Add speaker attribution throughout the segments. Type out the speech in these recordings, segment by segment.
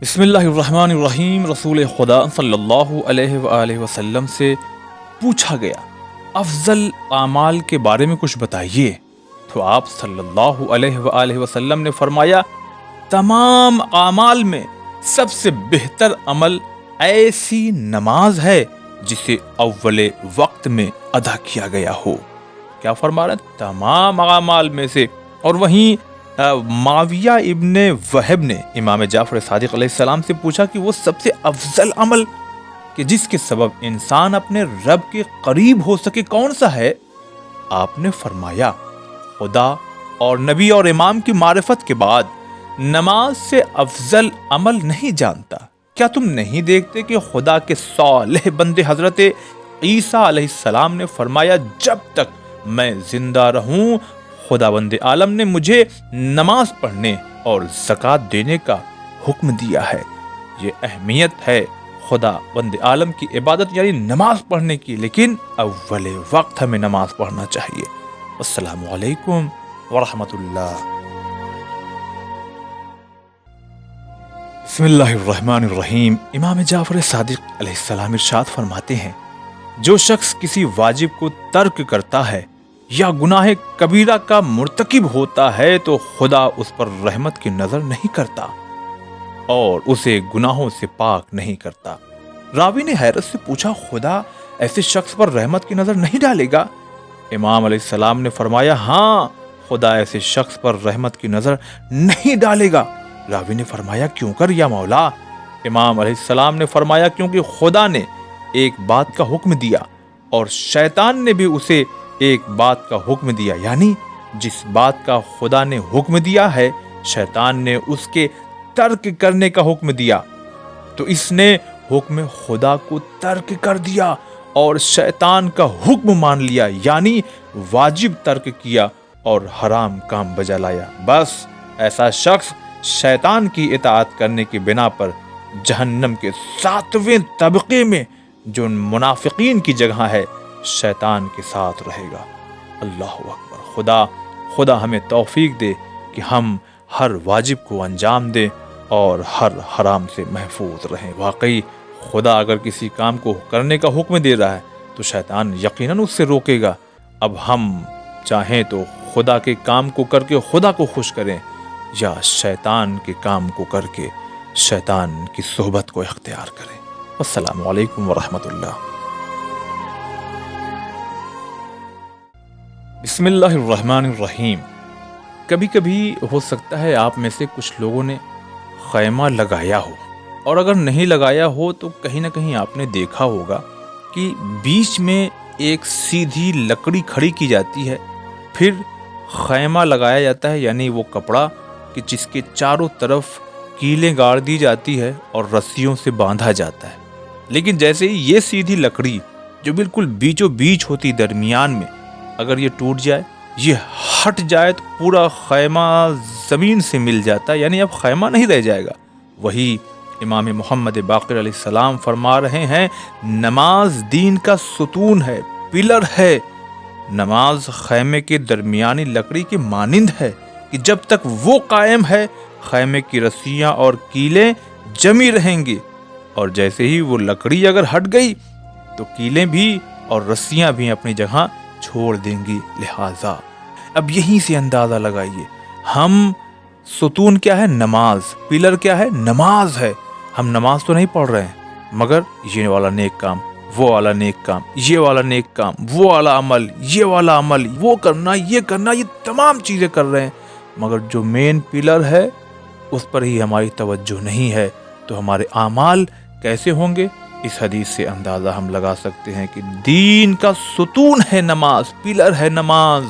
Speaker 1: بسم اللہ الرحمن الرحیم۔ رسول خدا صلی اللہ علیہ وآلہ وسلم سے پوچھا گیا افضل اعمال کے بارے میں کچھ بتائیے، تو آپ صلی اللہ علیہ وآلہ وسلم نے فرمایا تمام اعمال میں سب سے بہتر عمل ایسی نماز ہے جسے اول وقت میں ادا کیا گیا ہو۔ کیا فرما رہے ہیں؟ تمام اعمال میں سے۔ اور وہیں معاویہ ابن وہب نے امام جعفر صادق علیہ السلام سے پوچھا کہ وہ سب سے افضل عمل کہ جس کے سبب انسان اپنے رب کے قریب ہو سکے کون سا ہے؟ آپ نے فرمایا خدا اور نبی اور امام کی معرفت کے بعد نماز سے افضل عمل نہیں جانتا۔ کیا تم نہیں دیکھتے کہ خدا کے صالح بندے حضرت عیسیٰ علیہ السلام نے فرمایا جب تک میں زندہ رہوں خداوند عالم نے مجھے نماز پڑھنے اور زکوٰۃ دینے کا حکم دیا ہے۔ یہ اہمیت ہے خدا بند عالم کی عبادت یعنی نماز پڑھنے کی، لیکن اول وقت ہمیں نماز پڑھنا چاہیے۔ السلام علیکم ورحمۃ اللہ۔ بسم اللہ الرحمن الرحیم۔ امام جعفر صادق علیہ السلام ارشاد فرماتے ہیں جو شخص کسی واجب کو ترک کرتا ہے یا گناہ کبیرہ کا مرتکب ہوتا ہے تو خدا اس پر رحمت کی نظر نہیں کرتا اور اسے گناہوں سے پاک نہیں کرتا۔ راوی نے حیرت سے پوچھا خدا ایسے شخص پر رحمت کی نظر نہیں ڈالے گا؟ امام علیہ السلام نے فرمایا ہاں، خدا ایسے شخص پر رحمت کی نظر نہیں ڈالے گا۔ راوی نے فرمایا کیوں کر یا مولا؟ امام علیہ السلام نے فرمایا کیونکہ خدا نے ایک بات کا حکم دیا اور شیطان نے بھی اسے ایک بات کا حکم دیا، یعنی جس بات کا خدا نے حکم دیا ہے شیطان نے اس کے ترک کرنے کا حکم دیا، تو اس نے حکم خدا کو ترک کر دیا اور شیطان کا حکم مان لیا، یعنی واجب ترک کیا اور حرام کام بجا لایا۔ بس ایسا شخص شیطان کی اطاعت کرنے کی بنا پر جہنم کے 7ویں طبقے میں جو منافقین کی جگہ ہے شیطان کے ساتھ رہے گا۔ اللہ اکبر۔ خدا ہمیں توفیق دے کہ ہم ہر واجب کو انجام دیں اور ہر حرام سے محفوظ رہیں۔ واقعی خدا اگر کسی کام کو کرنے کا حکم دے رہا ہے تو شیطان یقیناً اس سے روکے گا۔ اب ہم چاہیں تو خدا کے کام کو کر کے خدا کو خوش کریں یا شیطان کے کام کو کر کے شیطان کی صحبت کو اختیار کریں۔ السلام علیکم ورحمۃ اللہ۔ بسم اللہ الرحمن الرحیم۔ کبھی کبھی ہو سکتا ہے آپ میں سے کچھ لوگوں نے خیمہ لگایا ہو، اور اگر نہیں لگایا ہو تو کہیں نہ کہیں آپ نے دیکھا ہوگا کہ بیچ میں ایک سیدھی لکڑی کھڑی کی جاتی ہے، پھر خیمہ لگایا جاتا ہے، یعنی وہ کپڑا کہ جس کے چاروں طرف کیلیں گاڑ دی جاتی ہے اور رسیوں سے باندھا جاتا ہے۔ لیکن جیسے ہی یہ سیدھی لکڑی جو بالکل بیچوں بیچ ہوتی درمیان میں اگر یہ ٹوٹ جائے، یہ ہٹ جائے تو پورا خیمہ زمین سے مل جاتا ہے، یعنی اب خیمہ نہیں رہ جائے گا۔ وہی امام محمد باقر علیہ السلام فرما رہے ہیں نماز دین کا ستون ہے، پلر ہے۔ نماز خیمے کے درمیانی لکڑی کے مانند ہے کہ جب تک وہ قائم ہے خیمے کی رسیاں اور کیلیں جمی رہیں گی، اور جیسے ہی وہ لکڑی اگر ہٹ گئی تو کیلیں بھی اور رسیاں بھی اپنی جگہ چھوڑ دیں گی۔ لہٰذا اب یہیں سے اندازہ لگائیے، ہم ستون کیا ہے؟ نماز۔ پلر کیا ہے؟ نماز ہے۔ ہم نماز تو نہیں پڑھ رہے ہیں، مگر یہ والا نیک کام، وہ والا نیک کام، یہ والا نیک کام، وہ والا عمل، یہ والا عمل، وہ کرنا، یہ تمام چیزیں کر رہے ہیں، مگر جو مین پلر ہے اس پر ہی ہماری توجہ نہیں ہے، تو ہمارے اعمال کیسے ہوں گے؟ اس حدیث سے اندازہ ہم لگا سکتے ہیں کہ دین کا ستون ہے نماز، پلر ہے نماز۔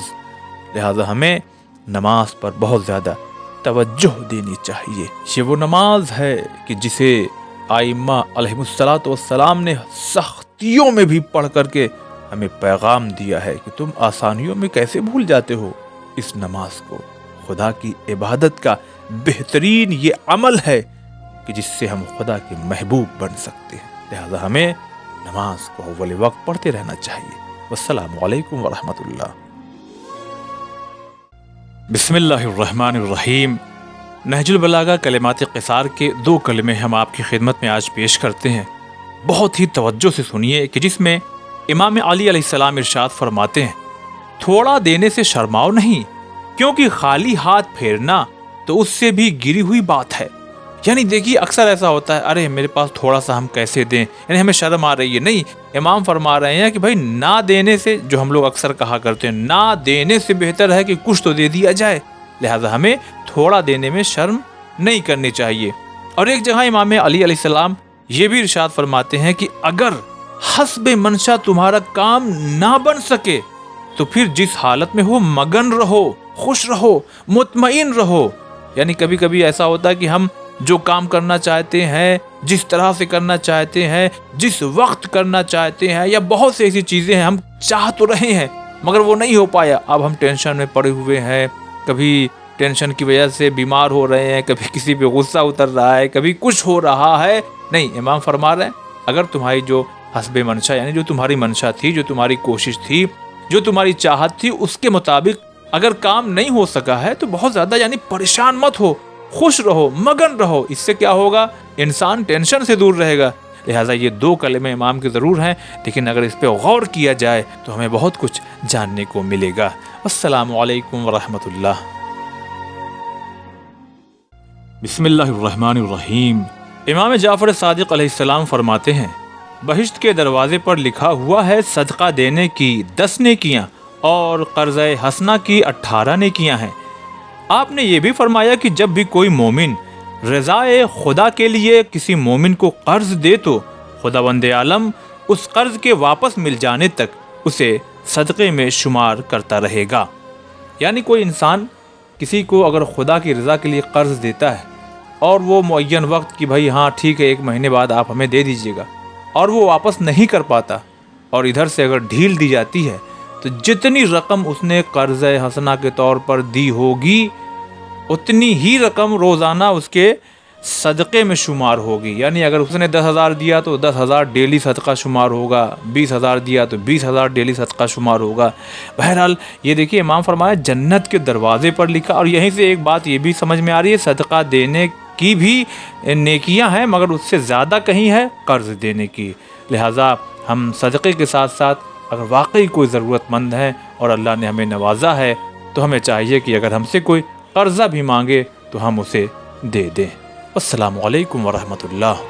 Speaker 1: لہذا ہمیں نماز پر بہت زیادہ توجہ دینی چاہیے۔ یہ وہ نماز ہے کہ جسے ائمہ علیہ الصلوۃ والسلام نے سختیوں میں بھی پڑھ کر کے ہمیں پیغام دیا ہے کہ تم آسانیوں میں کیسے بھول جاتے ہو اس نماز کو۔ خدا کی عبادت کا بہترین یہ عمل ہے کہ جس سے ہم خدا کے محبوب بن سکتے ہیں۔ لہذا ہمیں نماز کو اول وقت پڑھتے رہنا چاہیے۔ والسلام علیکم ورحمۃ اللہ۔ بسم اللہ الرحمن الرحیم۔ نہج البلاغہ کلمات قصار کے 2 کلمے ہم آپ کی خدمت میں آج پیش کرتے ہیں، بہت ہی توجہ سے سنیے، کہ جس میں امام علی علیہ السلام ارشاد فرماتے ہیں، تھوڑا دینے سے شرماؤ نہیں، کیونکہ خالی ہاتھ پھیرنا تو اس سے بھی گری ہوئی بات ہے۔ یعنی دیکھیے اکثر ایسا ہوتا ہے، ارے میرے پاس تھوڑا سا ہم کیسے دیں، یعنی ہمیں شرم آ رہی ہے۔ نہیں، امام فرما رہے ہیں کہ بھائی نہ دینے سے، جو ہم لوگ اکثر کہا کرتے ہیں، نہ دینے سے بہتر ہے کہ کچھ تو دے دیا جائے، لہذا ہمیں تھوڑا دینے میں شرم نہیں کرنی چاہیے۔ اور ایک جگہ امام علی علیہ السلام یہ بھی ارشاد فرماتے ہیں کہ اگر حسب منشا تمہارا کام نہ بن سکے تو پھر جس حالت میں ہو مگن رہو، خوش رہو، مطمئن رہو۔ یعنی کبھی کبھی ایسا ہوتا ہے کہ ہم جو کام کرنا چاہتے ہیں، جس طرح سے کرنا چاہتے ہیں، جس وقت کرنا چاہتے ہیں، یا بہت سی ایسی چیزیں ہیں ہم چاہ تو رہے ہیں مگر وہ نہیں ہو پایا، اب ہم ٹینشن میں پڑے ہوئے ہیں، کبھی ٹینشن کی وجہ سے بیمار ہو رہے ہیں، کبھی کسی پہ غصہ اتر رہا ہے، کبھی کچھ ہو رہا ہے۔ نہیں، امام فرما رہے ہیں اگر تمہاری جو حسب منشا، یعنی جو تمہاری منشا تھی، جو تمہاری کوشش تھی، جو تمہاری چاہت تھی، اس کے مطابق اگر کام نہیں ہو سکا ہے تو بہت زیادہ یعنی پریشان مت ہو، خوش رہو، مگن رہو۔ اس سے کیا ہوگا؟ انسان ٹینشن سے دور رہے گا۔ لہٰذا یہ 2 کلمے امام کے ضرور ہیں، لیکن اگر اس پہ غور کیا جائے تو ہمیں بہت کچھ جاننے کو ملے گا۔ السلام علیکم ورحمۃ اللہ۔ بسم اللہ الرحمن الرحیم۔ امام جعفر صادق علیہ السلام فرماتے ہیں، بہشت کے دروازے پر لکھا ہوا ہے صدقہ دینے کی 10 نیکیاں اور قرض حسنہ کی 18 نیکیاں ہیں۔ آپ نے یہ بھی فرمایا کہ جب بھی کوئی مومن رضائے خدا کے لیے کسی مومن کو قرض دے تو خداوند عالم اس قرض کے واپس مل جانے تک اسے صدقے میں شمار کرتا رہے گا۔ یعنی کوئی انسان کسی کو اگر خدا کی رضا کے لیے قرض دیتا ہے اور وہ معین وقت کہ بھائی ہاں ٹھیک ہے 1 مہینے بعد آپ ہمیں دے دیجیے گا، اور وہ واپس نہیں کر پاتا، اور ادھر سے اگر ڈھیل دی جاتی ہے تو جتنی رقم اس نے قرض حسنہ کے طور پر دی ہوگی اتنی ہی رقم روزانہ اس کے صدقے میں شمار ہوگی۔ یعنی اگر اس نے 10,000 دیا تو 10,000 ڈیلی صدقہ شمار ہوگا، 20,000 دیا تو 20,000 ڈیلی صدقہ شمار ہوگا۔ بہرحال یہ دیکھیے امام فرمایا جنت کے دروازے پر لکھا، اور یہیں سے ایک بات یہ بھی سمجھ میں آ رہی ہے، صدقہ دینے کی بھی نیکیاں ہیں مگر اس سے زیادہ کہیں ہے قرض دینے کی۔ لہٰذا ہم صدقے کے ساتھ ساتھ اگر واقعی کوئی ضرورت مند ہے اور اللہ نے ہمیں نوازا ہے تو ہمیں چاہیے کہ اگر ہم سے کوئی قرضہ بھی مانگے تو ہم اسے دے دیں۔ السلام علیکم ورحمۃ اللہ۔